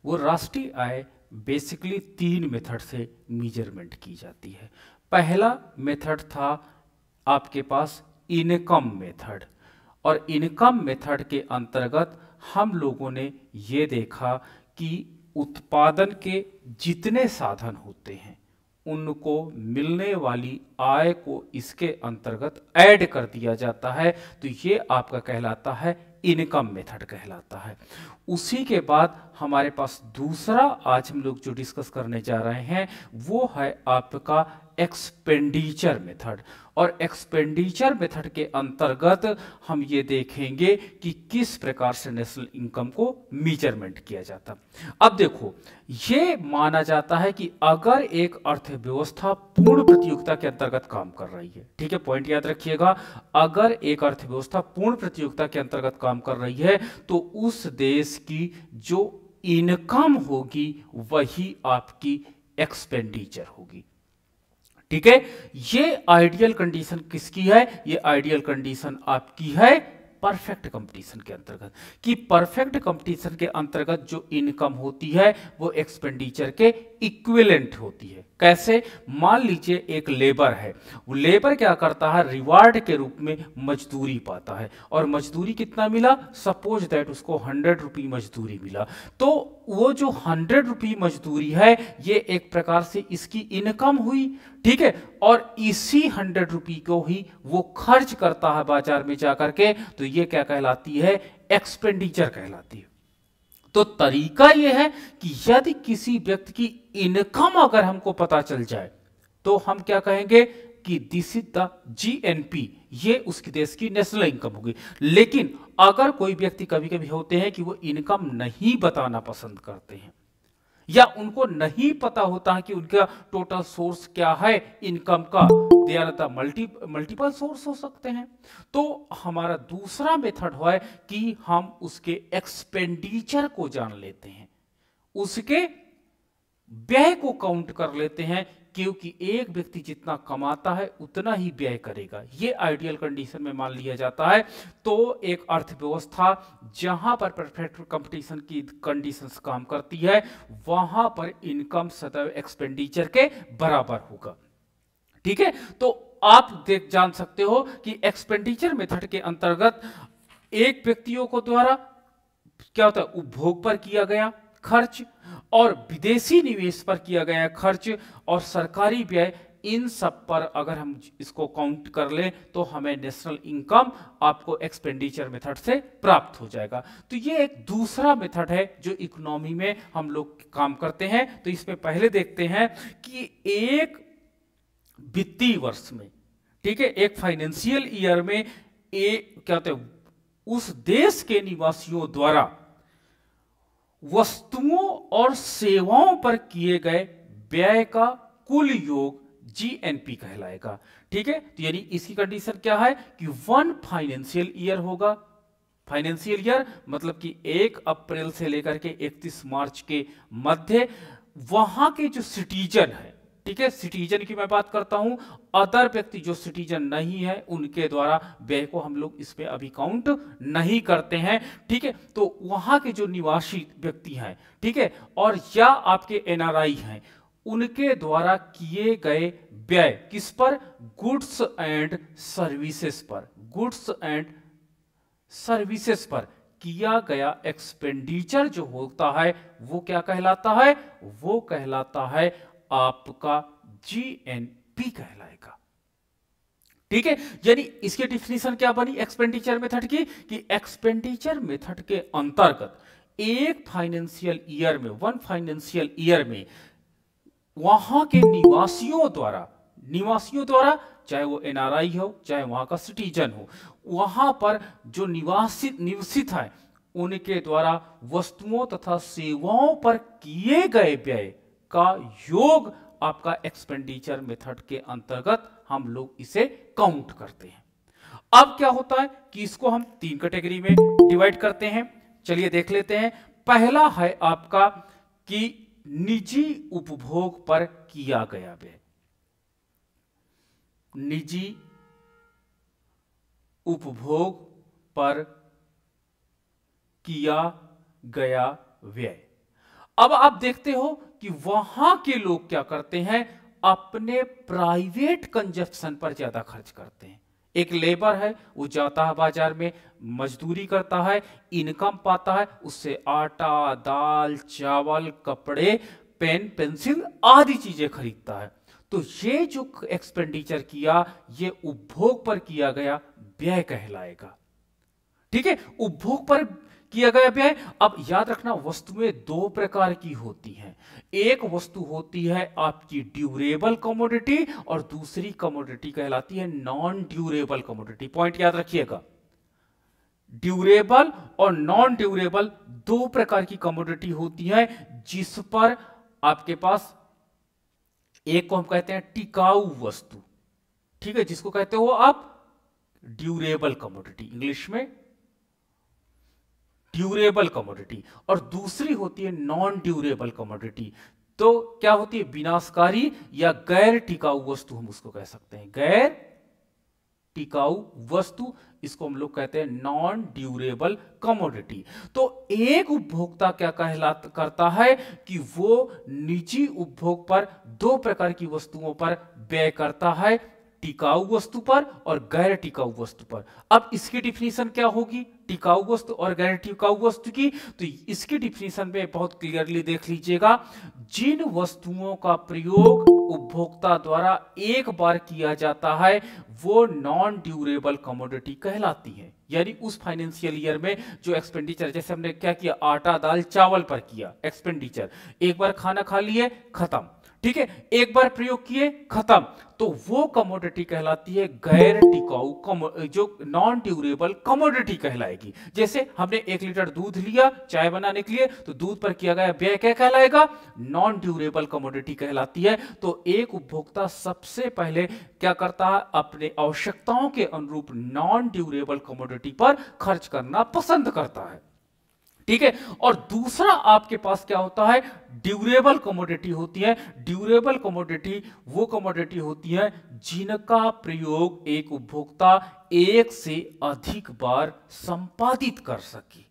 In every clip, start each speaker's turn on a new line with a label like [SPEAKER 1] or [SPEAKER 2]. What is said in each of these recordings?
[SPEAKER 1] वो राष्ट्रीय आय basically 3 method से मेजरमेंट की जाती है। पहला मेथड था आपके पास इनकम मेथड, और इनकम मेथड के अंतर्गत हम लोगों ने ये देखा कि उत्पादन के जितने साधन होते हैं उनको मिलने वाली आय को इसके अंतर्गत ऐड कर दिया जाता है, तो ये आपका कहलाता है इनकम मेथड कहलाता है। उसी के बाद हमारे पास दूसरा आज हम लोग जो डिस्कस करने जा रहे हैं वो है आपका एक्सपेंडिचर मेथड, और एक्सपेंडिचर मेथड के अंतर्गत हम ये देखेंगे कि किस प्रकार से नेशनल इनकम को मेजरमेंट किया जाता। अब देखो, ये माना जाता है कि अगर एक अर्थव्यवस्था पूर्ण प्रतियोगिता के अंतर्गत काम कर रही है, ठीक है, पॉइंट याद रखिएगा, अगर एक अर्थव्यवस्था पूर्ण प्रतियोगिता के अंतर्गत काम कर रही है तो उस देश की जो इनकम होगी वही आपकी एक्सपेंडिचर होगी। ठीक है, ये आइडियल कंडीशन किसकी है? ये आइडियल कंडीशन आपकी है परफेक्ट कंपटीशन के अंतर्गत, कि परफेक्ट कंपटीशन के अंतर्गत जो इनकम होती है वो एक्सपेंडिचर के इक्विवेलेंट होती है। कैसे? मान लीजिए एक लेबर है, वो लेबर क्या करता है, रिवार्ड के रूप में मजदूरी पाता है, और मजदूरी कितना मिला, सपोज दैट उसको 100 रुपये मजदूरी मिला, तो वो जो 100 रुपये मजदूरी है ये एक प्रकार से इसकी इनकम हुई। ठीक है, और इसी 100 रुपये को ही वो खर्च करता है बाजार में जाकर के, तो ये क्या कहलाती है, एक्सपेंडिचर कहलाती है। तो तरीका यह है कि यदि किसी व्यक्ति की इनकम अगर हमको पता चल जाए तो हम क्या कहेंगे कि दिस इज द जीएनपी, ये उसकी देश की नेशनल इनकम होगी। लेकिन अगर कोई व्यक्ति, कभी कभी होते हैं कि वो इनकम नहीं बताना पसंद करते हैं, या उनको नहीं पता होता है कि उनका टोटल सोर्स क्या है इनकम का, they are the multiple source हो सकते हैं, तो हमारा दूसरा मेथड है कि हम उसके एक्सपेंडिचर को जान लेते हैं, उसके व्यय को काउंट कर लेते हैं, क्योंकि एक व्यक्ति जितना कमाता है उतना ही व्यय करेगा, ये आइडियल कंडीशन में मान लिया जाता है। तो एक अर्थव्यवस्था जहां पर परफेक्ट कंपटीशन की कंडीशंस काम करती है वहां पर इनकम सदैव एक्सपेंडिचर के बराबर होगा। ठीक है, तो आप जान सकते हो कि एक्सपेंडिचर मेथड के अंतर्गत एक व्यक्तियों को द्वारा क्या होता है, उपभोग पर किया गया खर्च, और विदेशी निवेश पर किया गया खर्च, और सरकारी व्यय, इन सब पर अगर हम इसको काउंट कर लें तो हमें नेशनल इनकम आपको एक्सपेंडिचर मेथड से प्राप्त हो जाएगा। तो ये एक दूसरा मेथड है जो इकोनॉमी में हम लोग काम करते हैं। तो इसमें पहले देखते हैं कि एक वित्तीय वर्ष में, ठीक है, एक फाइनेंशियल ईयर में क्या होता है, उस देश के निवासियों द्वारा वस्तुओं और सेवाओं पर किए गए व्यय का कुल योग जीएनपी कहलाएगा। ठीक है, तो यानी इसकी कंडीशन क्या है कि 1 फाइनेंशियल ईयर होगा। फाइनेंशियल ईयर मतलब कि 1 अप्रैल से लेकर के 31 मार्च के मध्य वहां के जो सिटीजन है, ठीक है, सिटीजन की मैं बात करता हूं, अदर व्यक्ति जो सिटीजन नहीं है उनके द्वारा व्यय को हम लोग इसमें अभी काउंट नहीं करते हैं। ठीक है, तो वहां के जो निवासी व्यक्ति हैं, ठीक है, और या आपके एनआरआई हैं, उनके द्वारा किए गए व्यय किस पर, गुड्स एंड सर्विसेज पर, गुड्स एंड सर्विसेज पर किया गया एक्सपेंडिचर जो होता है वो क्या कहलाता है, वो कहलाता है आपका जीएनपी कहलाएगा। ठीक है, यानी इसकी डिफिनीशन क्या बनी एक्सपेंडिचर मेथड की, कि एक्सपेंडिचर मेथड के अंतर्गत एक फाइनेंशियल ईयर में, 1 फाइनेंशियल ईयर में वहां के निवासियों द्वारा चाहे वो एनआरआई हो चाहे वहां का सिटीजन हो, वहां पर जो निवासित है उनके द्वारा वस्तुओं तथा सेवाओं पर किए गए व्यय का योग आपका एक्सपेंडिचर मेथड के अंतर्गत हम लोग इसे काउंट करते हैं। अब क्या होता है कि इसको हम 3 कैटेगरी में डिवाइड करते हैं। चलिए देख लेते हैं। पहला है आपका कि निजी उपभोग पर किया गया व्यय, निजी उपभोग पर किया गया व्यय। अब आप देखते हो कि वहां के लोग क्या करते हैं, अपने प्राइवेट कंजप्शन पर ज्यादा खर्च करते हैं। एक लेबर है, वो जाता है बाजार में, मजदूरी करता है, इनकम पाता है, उससे आटा, दाल, चावल, कपड़े, पेन, पेंसिल आदि चीजें खरीदता है। तो ये जो एक्सपेंडिचर किया, ये उपभोग पर किया गया व्यय कहलाएगा। ठीक है, उपभोग पर किया गया व्यय। अब याद रखना, वस्तुएं दो प्रकार की होती हैं। एक वस्तु होती है आपकी ड्यूरेबल कमोडिटी और दूसरी कमोडिटी कहलाती है नॉन ड्यूरेबल कमोडिटी। पॉइंट याद रखिएगा, ड्यूरेबल और नॉन ड्यूरेबल दो प्रकार की कमोडिटी होती है, जिस पर आपके पास एक को हम कहते हैं टिकाऊ वस्तु, ठीक है, जिसको कहते हो आप ड्यूरेबल कमोडिटी, इंग्लिश में ड्यूरेबल कमोडिटी, और दूसरी होती है नॉन ड्यूरेबल कमोडिटी। तो क्या होती है, विनाशकारी या गैर टिकाऊ वस्तु, हम उसको कह सकते हैं गैर टिकाऊ वस्तु, इसको हम लोग कहते हैं नॉन ड्यूरेबल कमोडिटी। तो एक उपभोक्ता क्या करता है कि वो निजी उपभोग पर दो प्रकार की वस्तुओं पर व्यय करता है, टिकाऊ वस्तु पर और गैर टिकाऊ वस्तु पर। अब इसकी डिफिनीशन क्या होगी, टिकाऊ वस्तु और गैर टिकाऊ वस्तु की? तो इसकी डिफिनीशन में बहुत क्लियरली देख लीजिएगा, जिन वस्तुओं का प्रयोग उपभोक्ता द्वारा एक बार किया जाता है वो नॉन ड्यूरेबल कमोडिटी कहलाती है। यानी उस फाइनेंशियल ईयर में जो एक्सपेंडिचर, जैसे हमने क्या किया, आटा, दाल, चावल पर किया एक्सपेंडिचर, एक बार खाना खा लिए, खत्म, ठीक है, एक बार प्रयोग किए, खत्म, तो वो कमोडिटी कहलाती है गैर टिकाऊ, जो नॉन ड्यूरेबल कमोडिटी कहलाएगी। जैसे हमने 1 लीटर दूध लिया चाय बनाने के लिए, तो दूध पर किया गया व्यय क्या कहलाएगा, नॉन ड्यूरेबल कमोडिटी कहलाती है। तो एक उपभोक्ता सबसे पहले क्या करता है, अपने आवश्यकताओं के अनुरूप नॉन ड्यूरेबल कमोडिटी पर खर्च करना पसंद करता है, ठीक है। और दूसरा आपके पास क्या होता है, ड्यूरेबल कमोडिटी होती है। ड्यूरेबल कमोडिटी वो कमोडिटी होती है जिनका प्रयोग एक उपभोक्ता एक से अधिक बार संपादित कर सके।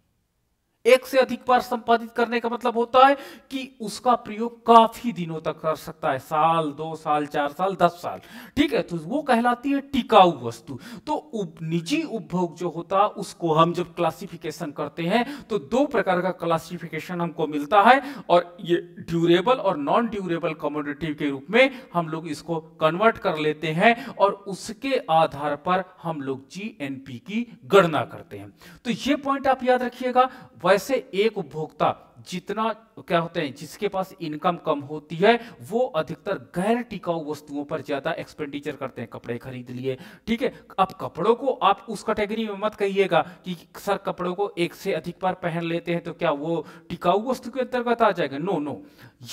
[SPEAKER 1] एक से अधिक बार संपादित करने का मतलब होता है कि उसका प्रयोग काफी दिनों तक कर सकता है, साल, 2 साल, 4 साल, 10 साल, ठीक है, तो वो कहलाती है टिकाऊ वस्तु। तो निजी उपभोग जो होता है उसको हम जब क्लासिफिकेशन करते हैं तो दो प्रकार का क्लासिफिकेशन हमको मिलता है, और ये ड्यूरेबल और नॉन ड्यूरेबल कमोडिटी के रूप में हम लोग इसको कन्वर्ट कर लेते हैं, और उसके आधार पर हम लोग जीएनपी की गणना करते हैं। तो ये पॉइंट आप याद रखिएगा। वैसे एक उपभोक्ता जितना क्या होते हैं, जिसके पास इनकम कम होती है, वो अधिकतर गैर टिकाऊ वस्तुओं पर ज्यादा एक्सपेंडिचर करते हैं। कपड़े खरीद लिए, ठीक है, अब कपड़ों को आप उस कैटेगरी में मत कहिएगा कि सर कपड़ों को एक से अधिक बार पहन लेते हैं तो क्या वो टिकाऊ वस्तु के अंतर्गत आ जाएगा? नो नो,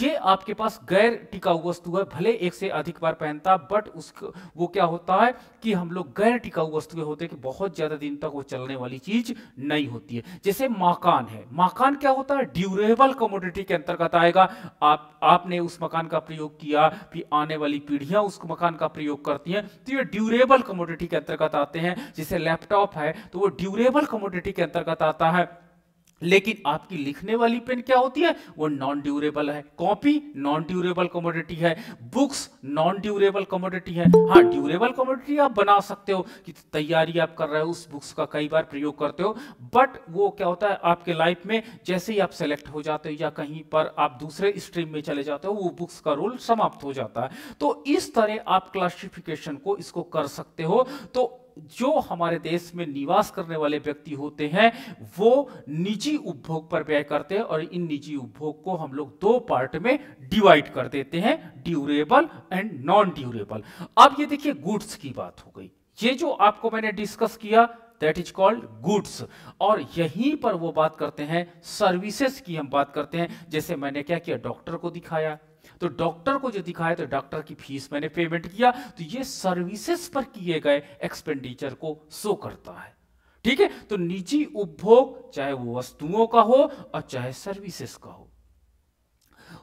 [SPEAKER 1] ये आपके पास गैर टिकाऊ वस्तु है, भले एक से अधिक बार पहनता, बट उसको वो क्या होता है कि हम लोग गैर टिकाऊ वस्तुएं होते हैं कि बहुत ज्यादा दिन तक वो चलने वाली चीज नहीं होती है। जैसे मकान है, मकान क्या होता है, ड्यूरेबल कमोडिटी के अंतर्गत आएगा। आपने उस मकान का प्रयोग किया, फिर आने वाली पीढ़ियां उस मकान का प्रयोग करती हैं, तो ये ड्यूरेबल कमोडिटी के अंतर्गत आते हैं। जैसे लैपटॉप है तो वो ड्यूरेबल कमोडिटी के अंतर्गत आता है। लेकिन आपकी लिखने वाली पेन क्या होती है, वो नॉन ड्यूरेबल है। कॉपी नॉन ड्यूरेबल कमोडिटी है। बुक्स नॉन ड्यूरेबल कमोडिटी है। हाँ, ड्यूरेबल कमोडिटी आप बना सकते हो कि तैयारी आप कर रहे हो, उस बुक्स का कई बार प्रयोग करते हो, बट वो क्या होता है आपके लाइफ में जैसे ही आप सेलेक्ट हो जाते हो या कहीं पर आप दूसरे स्ट्रीम में चले जाते हो, वो बुक्स का रोल समाप्त हो जाता है। तो इस तरह आप क्लासिफिकेशन को इसको कर सकते हो। तो जो हमारे देश में निवास करने वाले व्यक्ति होते हैं वो निजी उपभोग पर व्यय करते हैं, और इन निजी उपभोग को हम लोग दो पार्ट में डिवाइड कर देते हैं, ड्यूरेबल एंड नॉन ड्यूरेबल। अब ये देखिए गुड्स की बात हो गई, ये जो आपको मैंने डिस्कस किया दैट इज कॉल्ड गुड्स, और यहीं पर वो बात करते हैं सर्विसेज की हम बात करते हैं। जैसे मैंने क्या किया, डॉक्टर को दिखाया, तो डॉक्टर को जो दिखाया तो डॉक्टर की फीस मैंने पेमेंट किया, तो ये सर्विसेज पर किए गए एक्सपेंडिचर को शो करता है, ठीक है। तो निजी उपभोग चाहे वो वस्तुओं का हो और चाहे सर्विसेज का हो,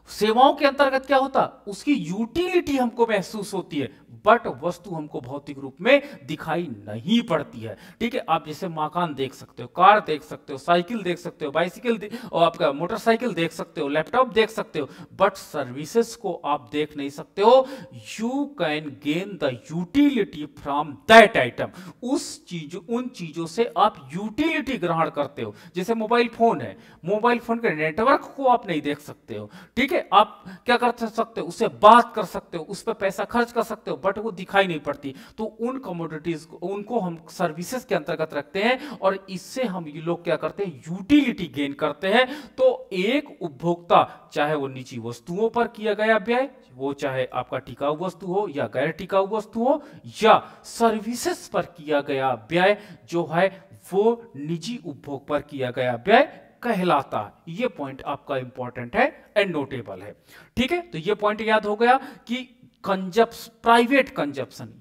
[SPEAKER 1] सेवाओं के अंतर्गत क्या होता, उसकी यूटिलिटी हमको महसूस होती है, बट वस्तु हमको भौतिक रूप में दिखाई नहीं पड़ती है। ठीक है, आप जैसे मकान देख सकते हो, कार देख सकते हो, साइकिल देख सकते हो, बाइसिकल और आपका मोटरसाइकिल देख सकते हो, लैपटॉप देख सकते हो, बट सर्विसेज को आप देख नहीं सकते हो। You can gain the utility from that item. उन चीजों से आप यूटिलिटी ग्रहण करते हो। जैसे मोबाइल फोन है, मोबाइल फोन के नेटवर्क को आप नहीं देख सकते हो। ठीक है, आप क्या कर सकते हो, उससे बात कर सकते हो, उस पर पैसा खर्च कर सकते हो, बट वो दिखाई नहीं पड़ती। तो उन कमोडिटीज को, उनको हम सर्विसेज के अंतर्गत रखते हैं और इससे हम ये लोग क्या करते हैं, यूटिलिटी गेन करते हैं। तो एक उपभोक्ता, चाहे वो निजी वस्तुओं पर किया गया व्यय, वो चाहे आपका टिकाऊ वस्तु हो या गैर टिकाऊ वस्तु हो, या सर्विसेज पर किया गया व्यय जो है वो निजी उपभोग पर किया गया व्यय कहलाता है। ये पॉइंट आपका इंपॉर्टेंट है एंड नोटेबल है। ठीक है, तो ये पॉइंट याद हो गया कि प्राइवेट कंजप्शन,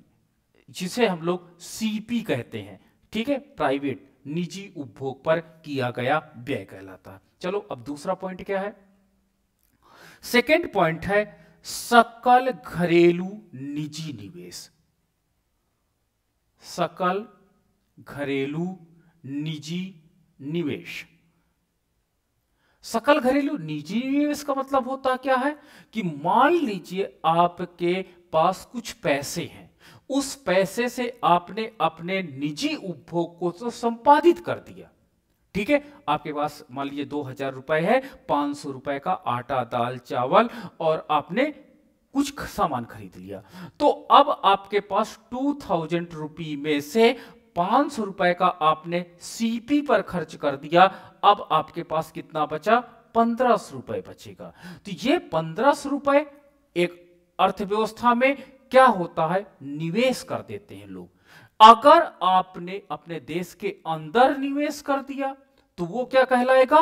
[SPEAKER 1] जिसे हम लोग सीपी कहते हैं, ठीक है, प्राइवेट निजी उपभोग पर किया गया व्यय कहलाता है। चलो अब दूसरा पॉइंट क्या है, सेकेंड पॉइंट है सकल घरेलू निजी निवेश। सकल घरेलू निजी निवेश। सकल घरेलू निजी निवेश का मतलब होता क्या है कि मान लीजिए आपके पास कुछ पैसे हैं, उस पैसे से आपने अपने निजी उपभोग को तो संपादित कर दिया। ठीक है, आपके पास मान लीजिए 2000 रुपए है, 500 रुपए का आटा दाल चावल और आपने कुछ सामान खरीद लिया। तो अब आपके पास 2000 रुपये में से 500 रुपए का आपने सीपी पर खर्च कर दिया। अब आपके पास कितना बचा, 1500 रुपए बचेगा। तो ये 1500 रुपए एक अर्थव्यवस्था में क्या होता है, निवेश कर देते हैं लोग। अगर आपने अपने देश के अंदर निवेश कर दिया तो वो क्या कहलाएगा,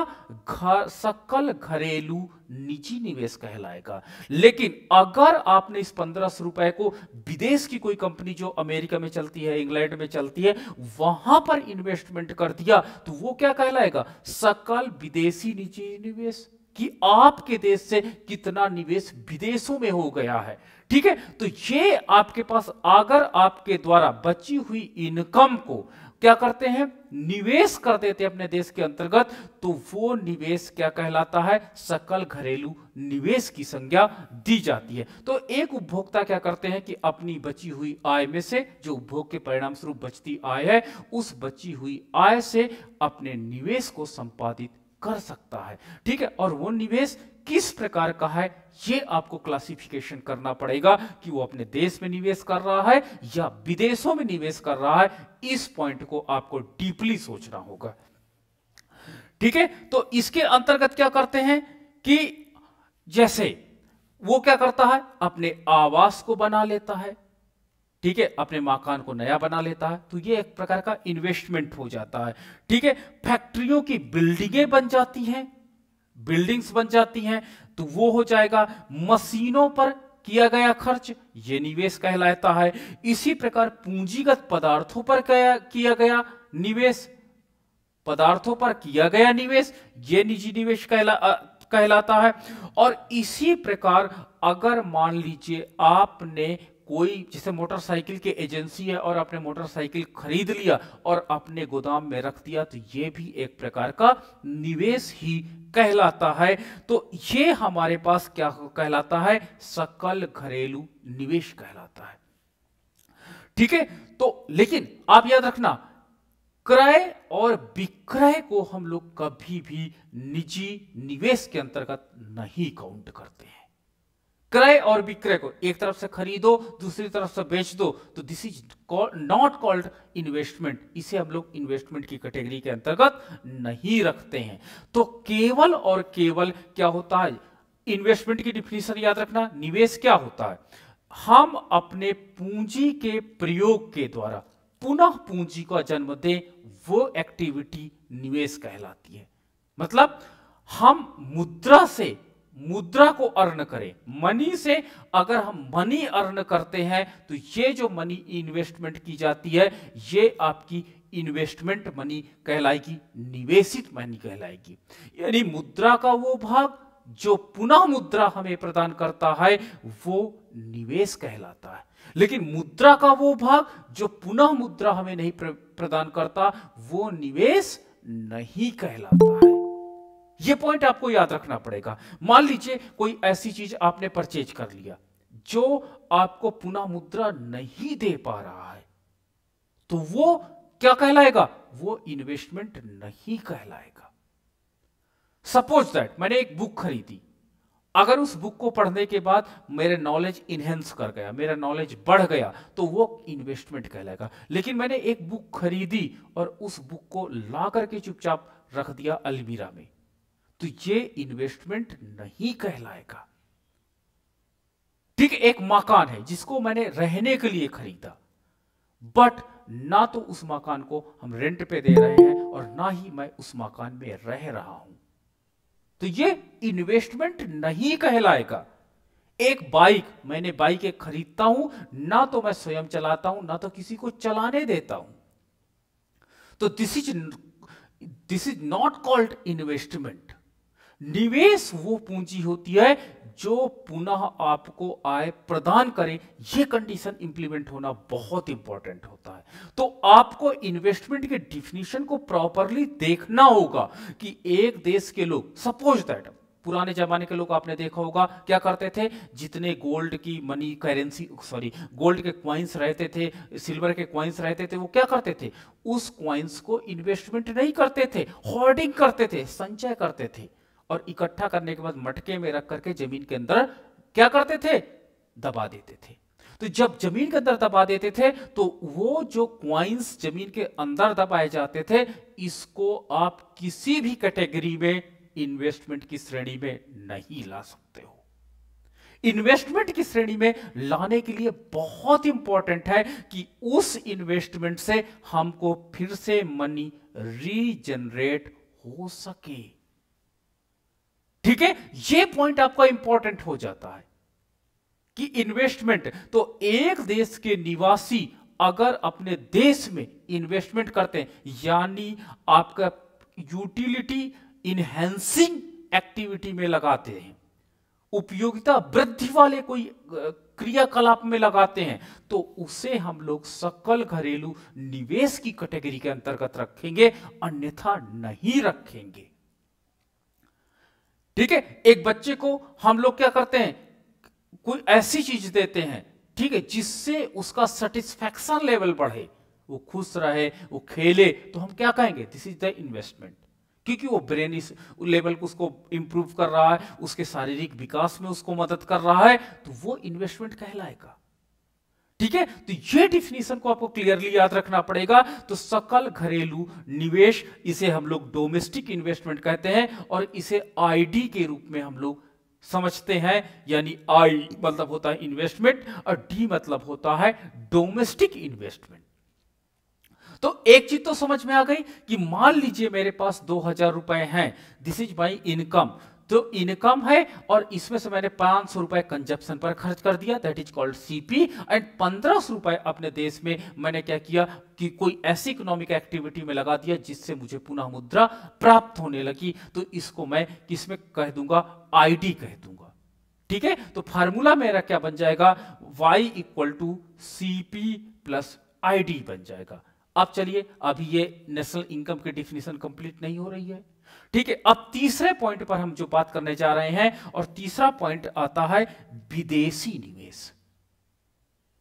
[SPEAKER 1] सकल घरेलू निजी निवेश कहलाएगा। लेकिन अगर आपने इस 1500 रुपए को विदेश की कोई कंपनी जो अमेरिका में चलती है, इंग्लैंड में चलती है, वहां पर इन्वेस्टमेंट कर दिया तो वो क्या कहलाएगा, सकल विदेशी निजी निवेश। कि आपके देश से कितना निवेश विदेशों में हो गया है। ठीक है, तो ये आपके पास अगर आपके द्वारा बची हुई इनकम को क्या करते हैं, निवेश कर देते हैं अपने देश के अंतर्गत, तो वो निवेश क्या कहलाता है, सकल घरेलू निवेश की संज्ञा दी जाती है। तो एक उपभोक्ता क्या करते हैं कि अपनी बची हुई आय में से, जो उपभोग के परिणाम स्वरूप बचती आय है, उस बची हुई आय से अपने निवेश को संपादित कर सकता है। ठीक है, और वो निवेश किस प्रकार का है, ये आपको क्लासिफिकेशन करना पड़ेगा कि वो अपने देश में निवेश कर रहा है या विदेशों में निवेश कर रहा है। इस पॉइंट को आपको डीपली सोचना होगा। ठीक है, तो इसके अंतर्गत क्या करते हैं कि जैसे वो क्या करता है, अपने आवास को बना लेता है, ठीक है, अपने मकान को नया बना लेता है, तो ये एक प्रकार का इन्वेस्टमेंट हो जाता है। ठीक है, फैक्ट्रियों की बिल्डिंगें बन जाती हैं, बिल्डिंग्स बन जाती हैं, तो वो हो जाएगा। मशीनों पर किया गया खर्च, ये निवेश कहलाता है। इसी प्रकार पूंजीगत पदार्थों पर किया गया निवेश, पदार्थों पर किया गया निवेश, ये निजी निवेश कहलाता है। और इसी प्रकार अगर मान लीजिए आपने कोई, जैसे मोटरसाइकिल की एजेंसी है और आपने मोटरसाइकिल खरीद लिया और अपने गोदाम में रख दिया, तो ये भी एक प्रकार का निवेश ही कहलाता है। तो ये हमारे पास क्या कहलाता है, सकल घरेलू निवेश कहलाता है। ठीक है, तो लेकिन आप याद रखना, क्रय और विक्रय को हम लोग कभी भी निजी निवेश के अंतर्गत नहीं काउंट करते हैं। क्रय और विक्रय को एक तरफ से खरीदो, दूसरी तरफ से बेच दो, तो this is not called investment. इसे हम लोग इन्वेस्टमेंट की कैटेगरी के अंतर्गत नहीं रखते हैं। तो केवल और केवल क्या होता है, इन्वेस्टमेंट की डिफिनीशन याद रखना, निवेश क्या होता है, हम अपने पूंजी के प्रयोग के द्वारा पुनः पूंजी का जन्म दे, वो एक्टिविटी निवेश कहलाती है। मतलब हम मुद्रा से मुद्रा को अर्न करें, मनी से अगर हम मनी अर्न करते हैं, तो ये जो मनी इन्वेस्टमेंट की जाती है, ये आपकी इन्वेस्टमेंट मनी कहलाएगी, निवेशित मनी कहलाएगी। यानी मुद्रा का वो भाग जो पुनः मुद्रा हमें प्रदान करता है वो निवेश कहलाता है, लेकिन मुद्रा का वो भाग जो पुनः मुद्रा हमें नहीं प्रदान करता वो निवेश नहीं कहलाता है। ये पॉइंट आपको याद रखना पड़ेगा। मान लीजिए कोई ऐसी चीज आपने परचेज कर लिया जो आपको पुनः मुद्रा नहीं दे पा रहा है, तो वो क्या कहलाएगा? वो इन्वेस्टमेंट नहीं कहलाएगा। सपोज दैट मैंने एक बुक खरीदी, अगर उस बुक को पढ़ने के बाद मेरे नॉलेज इनहेंस कर गया, मेरा नॉलेज बढ़ गया, तो वो इन्वेस्टमेंट कहलाएगा। लेकिन मैंने एक बुक खरीदी और उस बुक को ला करके चुपचाप रख दिया अलमीरा में, तो ये इन्वेस्टमेंट नहीं कहलाएगा। ठीक, एक मकान है जिसको मैंने रहने के लिए खरीदा, बट ना तो उस मकान को हम रेंट पे दे रहे हैं और ना ही मैं उस मकान में रह रहा हूं, तो ये इन्वेस्टमेंट नहीं कहलाएगा। एक बाइक, मैंने बाइक एक खरीदता हूं, ना तो मैं स्वयं चलाता हूं ना तो किसी को चलाने देता हूं, तो this is not called investment. निवेश वो पूंजी होती है जो पुनः आपको आय प्रदान करे। ये कंडीशन इंप्लीमेंट होना बहुत इंपॉर्टेंट होता है। तो आपको इन्वेस्टमेंट के डिफिनीशन को प्रॉपरली देखना होगा कि एक देश के लोग, सपोज दैट पुराने जमाने के लोग आपने देखा होगा क्या करते थे, जितने गोल्ड की मनी करेंसी गोल्ड के क्वाइंस रहते थे, सिल्वर के क्वाइंस रहते थे, वो क्या करते थे, उस क्वाइंस को इन्वेस्टमेंट नहीं करते थे, होर्डिंग करते थे, संचय करते थे, और इकट्ठा करने के बाद मटके में रख करके जमीन के अंदर क्या करते थे, दबा देते थे। तो जब जमीन के अंदर दबा देते थे तो वो जो क्वाइंस जमीन के अंदर दबाए जाते थे, इसको आप किसी भी कैटेगरी में इन्वेस्टमेंट की श्रेणी में नहीं ला सकते हो। इन्वेस्टमेंट की श्रेणी में लाने के लिए बहुत इंपॉर्टेंट है कि उस इन्वेस्टमेंट से हमको फिर से मनी रीजनरेट हो सके। ठीक है, ये पॉइंट आपका इंपॉर्टेंट हो जाता है कि इन्वेस्टमेंट, तो एक देश के निवासी अगर अपने देश में इन्वेस्टमेंट करते हैं, यानी आपका यूटिलिटी इनहेंसिंग एक्टिविटी में लगाते हैं, उपयोगिता वृद्धि वाले कोई क्रियाकलाप में लगाते हैं, तो उसे हम लोग सकल घरेलू निवेश की कैटेगरी के अंतर्गत रखेंगे, अन्यथा नहीं रखेंगे। ठीक है, एक बच्चे को हम लोग क्या करते हैं, कोई ऐसी चीज देते हैं, ठीक है, जिससे उसका सेटिस्फैक्शन लेवल बढ़े, वो खुश रहे, वो खेले, तो हम क्या कहेंगे, दिस इज द इन्वेस्टमेंट, क्योंकि वो ब्रेन इस लेवल को उसको इंप्रूव कर रहा है, उसके शारीरिक विकास में उसको मदद कर रहा है, तो वो इन्वेस्टमेंट कहलाएगा। ठीक है, तो ये डिफिनीशन को आपको क्लियरली याद रखना पड़ेगा। तो सकल घरेलू निवेश, इसे हम लोग डोमेस्टिक इन्वेस्टमेंट कहते हैं, और इसे आईडी के रूप में हम लोग समझते हैं, यानी आई मतलब होता है इन्वेस्टमेंट और डी मतलब होता है डोमेस्टिक इन्वेस्टमेंट। तो एक चीज तो समझ में आ गई कि मान लीजिए मेरे पास 2000 रुपए हैं, दिस इज माई इनकम, तो इनकम है और इसमें से मैंने 500 रुपए कंजप्शन पर खर्च कर दिया, that is called CP, and 1500 रुपए अपने देश में मैंने क्या किया कि कोई ऐसी इकोनॉमिक एक्टिविटी में लगा दिया जिससे मुझे पुनः मुद्रा प्राप्त होने लगी, तो इसको मैं किसमें कह दूंगा, आईडी कह दूंगा। ठीक है, तो फार्मूला मेरा क्या बन जाएगा, y equal to CP plus ID बन जाएगा। अब चलिए, अभी ये नेशनल इनकम की डिफिनीशन कंप्लीट नहीं हो रही है। ठीक है, अब तीसरे पॉइंट पर हम जो बात करने जा रहे हैं, और तीसरा पॉइंट आता है विदेशी निवेश।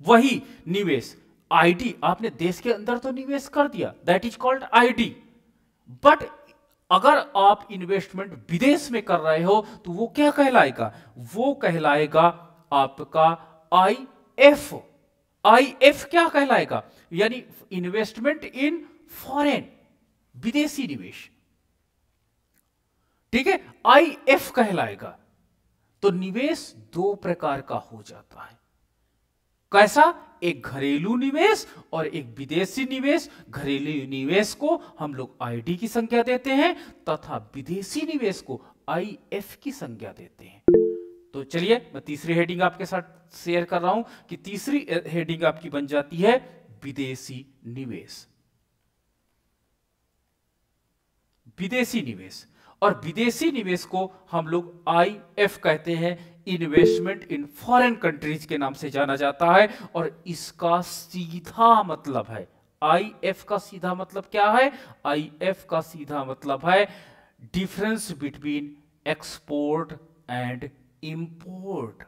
[SPEAKER 1] वही निवेश आईडी, आपने देश के अंदर तो निवेश कर दिया, that is called ID, but अगर आप इन्वेस्टमेंट विदेश में कर रहे हो तो वो क्या कहलाएगा, वो कहलाएगा आपका आईएफ। आईएफ क्या कहलाएगा, यानी इन्वेस्टमेंट इन फॉरेन, विदेशी निवेश। ठीक है, आईएफ कहलाएगा। तो निवेश दो प्रकार का हो जाता है, कैसा, एक घरेलू निवेश और एक विदेशी निवेश। घरेलू निवेश को हम लोग आईडी की संज्ञा देते हैं तथा विदेशी निवेश को आईएफ की संज्ञा देते हैं। तो चलिए, मैं तीसरी हेडिंग आपके साथ शेयर कर रहा हूं कि तीसरी हेडिंग आपकी बन जाती है विदेशी निवेश। विदेशी निवेश, और विदेशी निवेश को हम लोग IF कहते हैं, इन्वेस्टमेंट इन फॉरेन कंट्रीज के नाम से जाना जाता है। और इसका सीधा मतलब है, IF का सीधा मतलब क्या है? IF का सीधा मतलब है difference between export and import.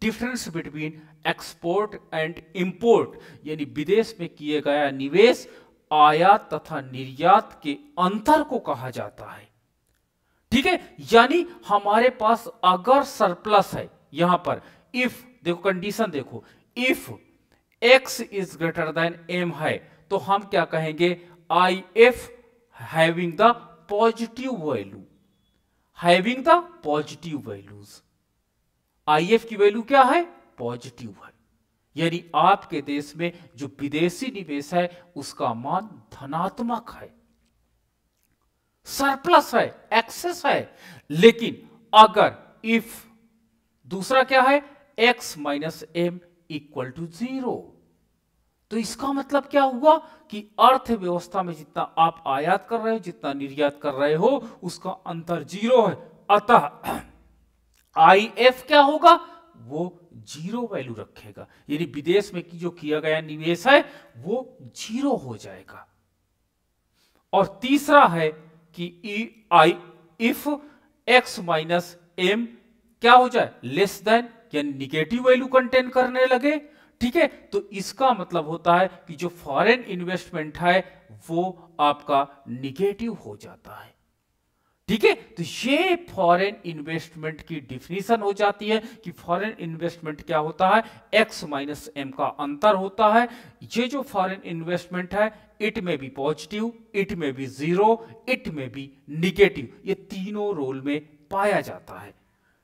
[SPEAKER 1] Difference between export and import, यानी विदेश में किए गया निवेश आयात तथा निर्यात के अंतर को कहा जाता है। ठीक है, यानी हमारे पास अगर सरप्लस है, यहां पर इफ देखो, कंडीशन देखो, if x is greater than m है, तो हम क्या कहेंगे? IF having the positive value, having the positive values. IF की वैल्यू क्या है? पॉजिटिव है, यानी आपके देश में जो विदेशी निवेश है उसका मान धनात्मक है, सरप्लस है, एक्सेस है। लेकिन अगर इफ दूसरा क्या है? x minus m equal to 0, तो इसका मतलब क्या हुआ कि अर्थव्यवस्था में जितना आप आयात कर रहे हो, जितना निर्यात कर रहे हो, उसका अंतर 0 है। अतः IF क्या होगा? वो 0 वैल्यू रखेगा, यानी विदेश में जो किया गया निवेश है वो 0 हो जाएगा। और तीसरा है कि इफ x माइनस m क्या हो जाए? लेस देन, यानी निगेटिव वैल्यू कंटेन करने लगे। ठीक है, तो इसका मतलब होता है कि जो फॉरेन इन्वेस्टमेंट है वो आपका निगेटिव हो जाता है। ठीक है, तो ये फॉरेन इन्वेस्टमेंट की डिफिनीशन हो जाती है कि फॉरेन इन्वेस्टमेंट क्या होता है? x माइनस m का अंतर होता है। ये जो फॉरेन इन्वेस्टमेंट है, इट में बी पॉजिटिव, इट में बी 0, इट में बी निगेटिव, ये तीनों रोल में पाया जाता है।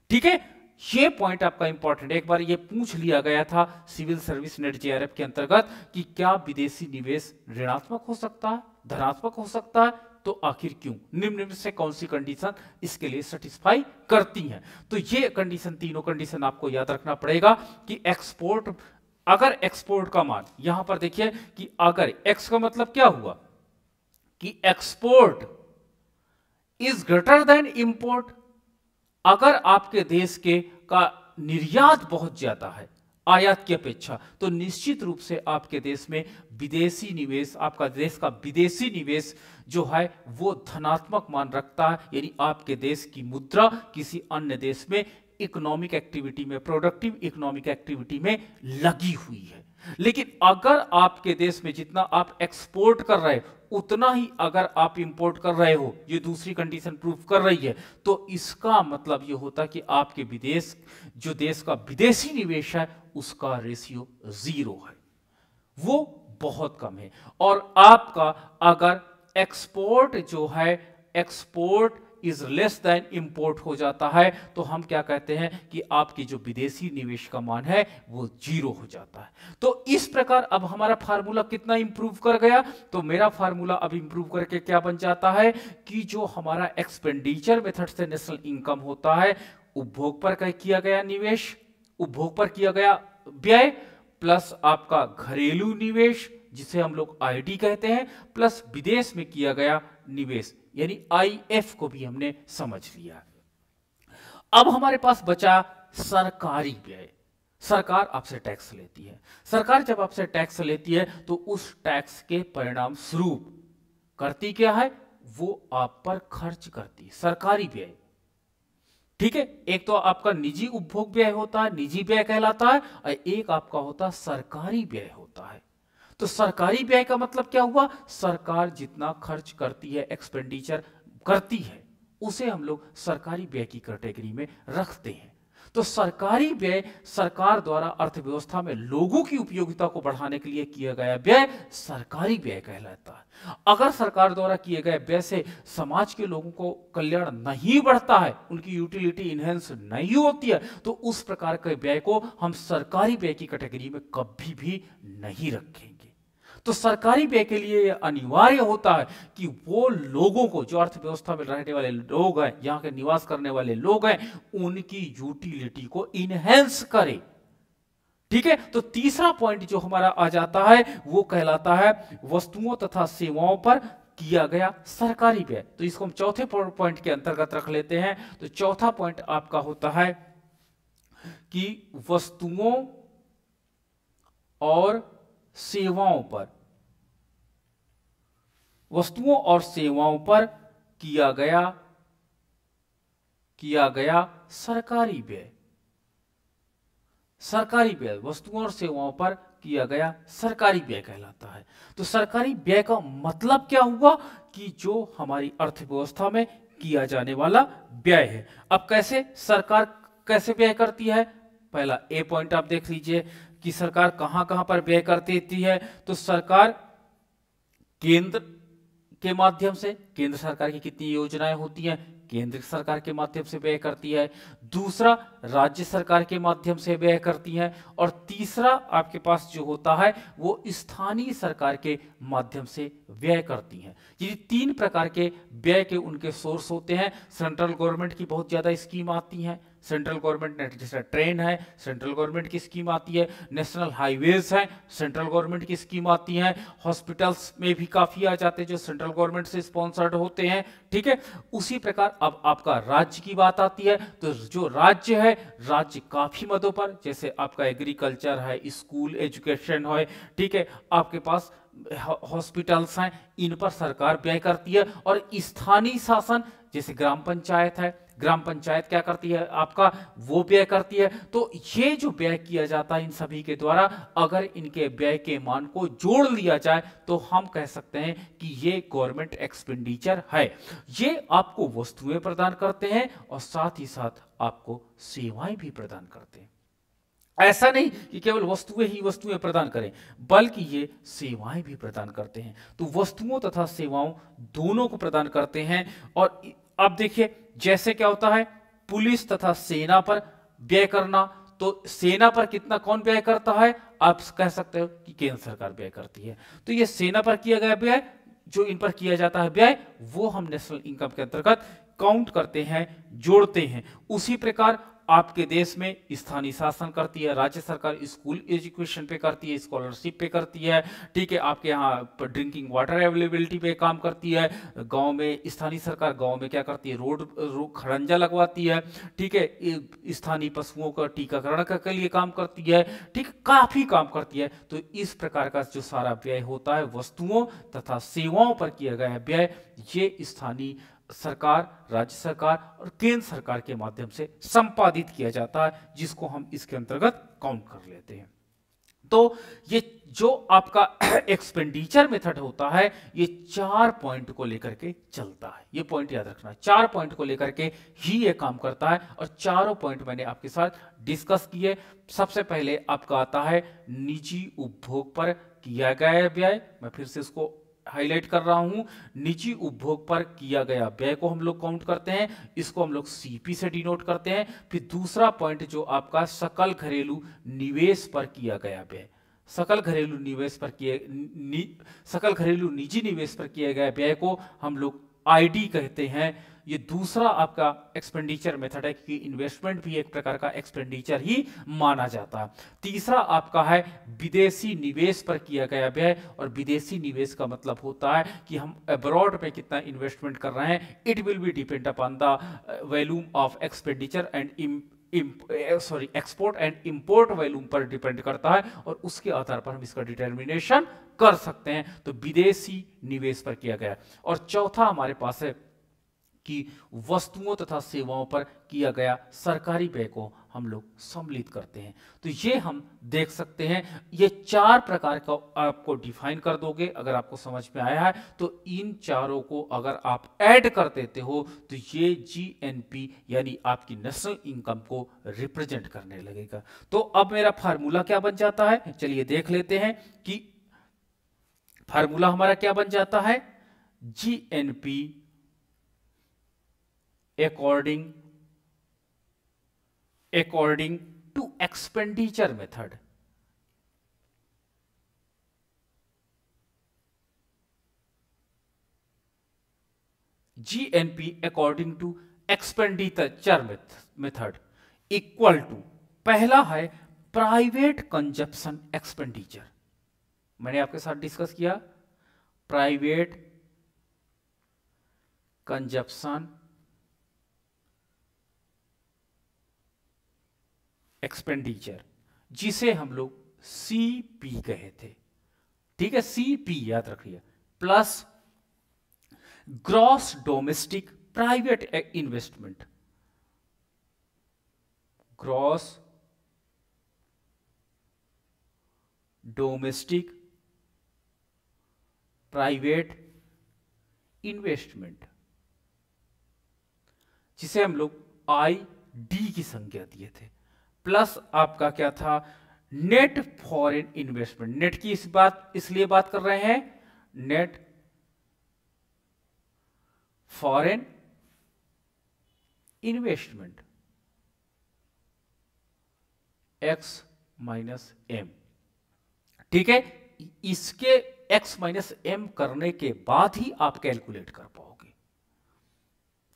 [SPEAKER 1] ठीक है, ये पॉइंट आपका इंपॉर्टेंट है। एक बार ये पूछ लिया गया था सिविल सर्विस नेट JRF के अंतर्गत कि क्या विदेशी निवेश ऋणात्मक हो सकता है, धनात्मक हो सकता है, तो आखिर क्यों? निम्न में से कौन सी कंडीशन इसके लिए सेटिस्फाई करती हैं? तो ये कंडीशन, तीनों कंडीशन आपको याद रखना पड़ेगा कि एक्सपोर्ट, अगर एक्सपोर्ट का मान, यहां पर देखिए कि अगर x का मतलब क्या हुआ कि export is greater than import, अगर आपके देश के का निर्यात बहुत ज्यादा है आयात की अपेक्षा, तो निश्चित रूप से आपके देश में विदेशी निवेश, आपका देश का विदेशी निवेश जो है वो धनात्मक मान रखता है, यानी आपके देश की मुद्रा किसी अन्य देश में इकोनॉमिक एक्टिविटी में, प्रोडक्टिव इकोनॉमिक एक्टिविटी में लगी हुई है। लेकिन अगर आपके देश में जितना आप एक्सपोर्ट कर रहे हो उतना ही अगर आप इंपोर्ट कर रहे हो, ये दूसरी कंडीशन प्रूफ कर रही है, तो इसका मतलब ये होता कि आपके विदेश, जो देश का विदेशी निवेश है उसका रेशियो 0 है, वो बहुत कम है। और आपका अगर एक्सपोर्ट जो है, export is less than import हो जाता है, तो हम क्या कहते हैं कि आपकी जो विदेशी निवेश का मान है वो 0 हो जाता है। तो इस प्रकार अब हमारा फार्मूला कितना इंप्रूव कर गया? तो मेरा फार्मूला अब इंप्रूव करके क्या बन जाता है कि जो हमारा एक्सपेंडिचर मेथड से नेशनल इनकम होता है, उपभोग पर किया गया निवेश, उपभोग पर किया गया व्यय, प्लस आपका घरेलू निवेश जिसे हम लोग ID कहते हैं, प्लस विदेश में किया गया निवेश, यानी IF को भी हमने समझ लिया। अब हमारे पास बचा सरकारी व्यय। सरकार आपसे टैक्स लेती है, सरकार जब आपसे टैक्स लेती है तो उस टैक्स के परिणाम स्वरूप करती क्या है? वो आप पर खर्च करती है, सरकारी व्यय। ठीक है, एक तो आपका निजी उपभोग व्यय होता है, निजी व्यय कहलाता है, और एक आपका होता है सरकारी व्यय होता है। तो सरकारी व्यय का मतलब क्या हुआ? सरकार जितना खर्च करती है, एक्सपेंडिचर करती है, उसे हम लोग सरकारी व्यय की कैटेगरी में रखते हैं। तो सरकारी व्यय सरकार द्वारा अर्थव्यवस्था में लोगों की उपयोगिता को बढ़ाने के लिए किया गया व्यय सरकारी व्यय कहलाता है। अगर सरकार द्वारा किए गए व्यय से समाज के लोगों को कल्याण नहीं बढ़ता है, उनकी यूटिलिटी इनहेंस नहीं होती है, तो उस प्रकार के व्यय को हम सरकारी व्यय की कैटेगरी में कभी भी नहीं रखेंगे। तो सरकारी व्यय के लिए यह अनिवार्य होता है कि वो लोगों को, जो अर्थव्यवस्था में रहने वाले लोग हैं, यहाँ के निवास करने वाले लोग हैं, उनकी यूटिलिटी को इनहेंस करे। ठीक है, तो तीसरा पॉइंट जो हमारा आ जाता है वो कहलाता है वस्तुओं तथा सेवाओं पर किया गया सरकारी व्यय। तो इसको हम चौथे पॉइंट के अंतर्गत रख लेते हैं। तो चौथा पॉइंट आपका होता है कि वस्तुओं और सेवाओं पर किया गया सरकारी व्यय। वस्तुओं और सेवाओं पर किया गया सरकारी व्यय कहलाता है। तो सरकारी व्यय का मतलब क्या हुआ कि जो हमारी अर्थव्यवस्था में किया जाने वाला व्यय है। अब कैसे सरकार कैसे व्यय करती है, पहला ए पॉइंट आप देख लीजिए कि सरकार कहां कहां पर व्यय करती है। तो सरकार केंद्र के माध्यम से, केंद्र सरकार की कितनी योजनाएं होती हैं, केंद्र सरकार के माध्यम से व्यय करती है। दूसरा, राज्य सरकार के माध्यम से व्यय करती है। और तीसरा आपके पास जो होता है वो स्थानीय सरकार के माध्यम से व्यय करती हैं। ये तीन प्रकार के व्यय के उनके सोर्स होते हैं। सेंट्रल गवर्नमेंट की बहुत ज्यादा स्कीम आती हैं। सेंट्रल गवर्नमेंट ने, जैसे ट्रेन है, सेंट्रल गवर्नमेंट की स्कीम आती है। नेशनल हाईवेज है, सेंट्रल गवर्नमेंट की स्कीम आती है। हॉस्पिटल्स में भी काफी आ जाते हैं जो सेंट्रल गवर्नमेंट से स्पॉन्सर्ड होते हैं। ठीक है, उसी प्रकार अब आपका राज्य की बात आती है। तो जो राज्य है, राज्य काफी मदों पर, जैसे आपका एग्रीकल्चर है, स्कूल एजुकेशन है, ठीक है, आपके पास हॉस्पिटल्स हैं, इन पर सरकार व्यय करती है। और स्थानीय शासन, जैसे ग्राम पंचायत है, ग्राम पंचायत क्या करती है आपका, वो व्यय करती है। तो ये जो व्यय किया जाता है इन सभी के द्वारा, अगर इनके व्यय के मान को जोड़ लिया जाए तो हम कह सकते हैं कि ये गवर्नमेंट एक्सपेंडिचर है। ये आपको वस्तुएं प्रदान करते हैं और साथ ही साथ आपको सेवाएं भी प्रदान करते हैं। ऐसा नहीं कि केवल वस्तुएं प्रदान करें, बल्कि ये सेवाएं भी प्रदान करते हैं। तो वस्तुओं तथा सेवाओं दोनों को प्रदान करते हैं। और अब देखिए, जैसे क्या होता है, पुलिस तथा सेना पर व्यय करना, तो सेना पर कितना कौन व्यय करता है, आप कह सकते हो कि केंद्र सरकार व्यय करती है। तो ये सेना पर किया गया व्यय, जो इन पर किया जाता है व्यय, वो हम नेशनल इनकम के अंतर्गत काउंट करते हैं, जोड़ते हैं। उसी प्रकार आपके देश में स्थानीय शासन करती है, राज्य सरकार स्कूल एजुकेशन पे करती है, स्कॉलरशिप पे करती है। ठीक है, आपके यहाँ ड्रिंकिंग वाटर अवेलेबिलिटी पे काम करती है। गांव में स्थानीय सरकार गांव में क्या करती है, रोड खड़ंजा लगवाती है। ठीक है, स्थानीय पशुओं का टीकाकरण के लिए काम करती है। ठीक, काफी काम करती है। तो इस प्रकार का जो सारा व्यय होता है, वस्तुओं तथा सेवाओं पर किया गया व्यय, ये स्थानीय सरकार, राज्य सरकार और केंद्र सरकार के माध्यम से संपादित किया जाता है, जिसको हम इसके अंतर्गत काउंट कर लेते हैं। तो ये जो आपका एक्सपेंडिचर मेथड होता है, ये 4 पॉइंट को लेकर के चलता है। ये पॉइंट याद रखना, 4 पॉइंट को लेकर के ही ये काम करता है। और चारों पॉइंट मैंने आपके साथ डिस्कस किए। सबसे पहले आपका आता है निजी उपभोग पर किया गया व्यय। मैं फिर से इसको हाईलाइट कर रहा हूं, निजी उपभोग पर किया गया व्यय को हम लोग काउंट करते हैं, इसको हम लोग सीपी से डिनोट करते हैं। फिर दूसरा पॉइंट जो आपका सकल घरेलू निवेश पर किया गया व्यय, सकल घरेलू निजी निवेश पर किया गया व्यय को हम लोग आईडी कहते हैं। ये दूसरा आपका एक्सपेंडिचर मेथड है, क्योंकि इन्वेस्टमेंट भी एक प्रकार का एक्सपेंडिचर ही माना जाता है। तीसरा आपका है विदेशी निवेश पर किया गया व्यय। और विदेशी निवेश का मतलब होता है कि हम अब्रॉड में कितना इन्वेस्टमेंट कर रहे हैं। It will be depend upon the volume of expenditure and export and import volume पर डिपेंड करता है, और उसके आधार पर हम इसका डिटर्मिनेशन कर सकते हैं। तो विदेशी निवेश पर किया गया। और चौथा हमारे पास है कि वस्तुओं तथा सेवाओं पर किया गया सरकारी व्यय को हम लोग सम्मिलित करते हैं। तो ये हम देख सकते हैं। ये 4 प्रकार का आपको डिफाइन कर दोगे, अगर आपको समझ में आया है तो इन चारों को अगर आप ऐड कर देते हो तो ये जीएनपी यानी आपकी नेशनल इनकम को रिप्रेजेंट करने लगेगा। तो अब मेरा फार्मूला क्या बन जाता है, चलिए देख लेते हैं कि फार्मूला हमारा क्या बन जाता है। GNP according to expenditure method, GNP according to expenditure method equal to, पहला है प्राइवेट कंजप्शन एक्सपेंडिचर। मैंने आपके साथ डिस्कस किया प्राइवेट कंजप्शन एक्सपेंडिचर, जिसे हम लोग सीपी कहे थे, ठीक है, सीपी याद रखिए, plus gross domestic private investment, gross domestic private investment, जिसे हम लोग आईडी की संज्ञा दिए थे, प्लस आपका क्या था, नेट फॉरेन इन्वेस्टमेंट। नेट की इसलिए बात कर रहे हैं, net foreign investment x minus m, ठीक है। इसके एक्स माइनस एम करने के बाद ही आप कैलकुलेट कर पाओगे,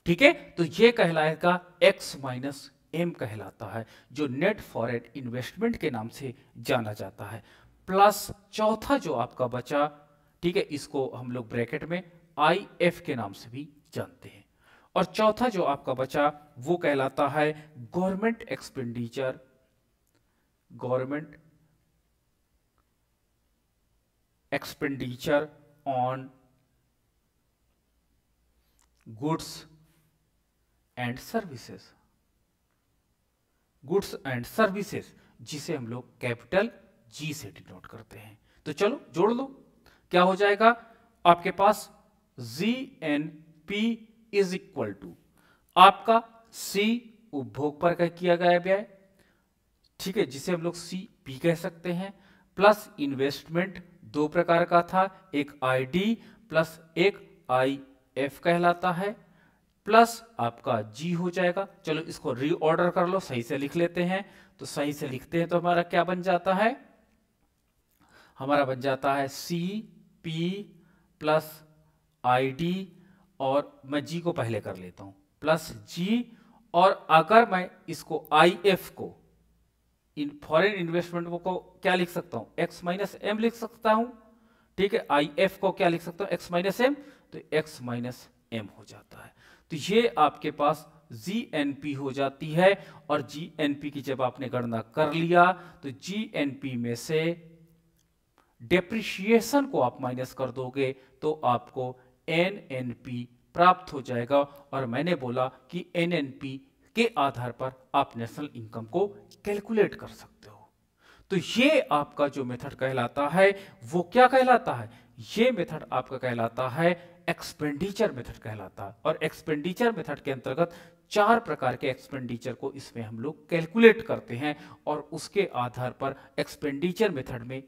[SPEAKER 1] ठीक है। तो ये कहलाएगा एक्स माइनस एम कहलाता है, जो नेट फॉरेन इन्वेस्टमेंट के नाम से जाना जाता है। प्लस चौथा जो आपका बचा, ठीक है, इसको हम लोग ब्रैकेट में आई एफ के नाम से भी जानते हैं। और चौथा जो आपका बचा वो कहलाता है government expenditure, government expenditure on goods and services, goods and services, जिसे हम लोग कैपिटल जी से डिनोट करते हैं। तो चलो जोड़ लो, क्या हो जाएगा आपके पास, G N P is equal to आपका सी उपभोग पर किया गया व्यय, ठीक है, जिसे हम लोग सी पी कह सकते हैं, प्लस इन्वेस्टमेंट दो प्रकार का था, एक आईडी प्लस एक आई एफ कहलाता है, प्लस आपका जी हो जाएगा। चलो इसको रीऑर्डर कर लो, सही से लिख लेते हैं। तो सही से लिखते हैं तो हमारा क्या बन जाता है, हमारा बन जाता है C P plus I D, और मैं जी को पहले कर लेता हूं, प्लस जी, और अगर मैं इसको आई एफ को, इन फॉरेन इन्वेस्टमेंट को क्या लिख सकता हूं, एक्स माइनस एम लिख सकता हूं, ठीक है। आई एफ को क्या लिख सकता हूं, एक्स माइनस एम, तो एक्स माइनस एम हो जाता है। तो ये आपके पास जीएनपी हो जाती है। और जीएनपी की जब आपने गणना कर लिया तो जीएनपी में से डेप्रिसिएशन को आप माइनस कर दोगे तो आपको एनएनपी प्राप्त हो जाएगा। और मैंने बोला कि एनएनपी के आधार पर आप नेशनल इनकम को कैलकुलेट कर सकते हो। तो ये आपका जो मेथड कहलाता है वो क्या कहलाता है, ये मेथड आपका कहलाता है एक्सपेंडिचर मेथड कहलाता है। और एक्सपेंडिचर मेथड के अंतर्गत 4 प्रकार के एक्सपेंडिचर को इसमें हम लोग कैलकुलेट करते हैं और उसके आधार पर एक्सपेंडिचर मेथड में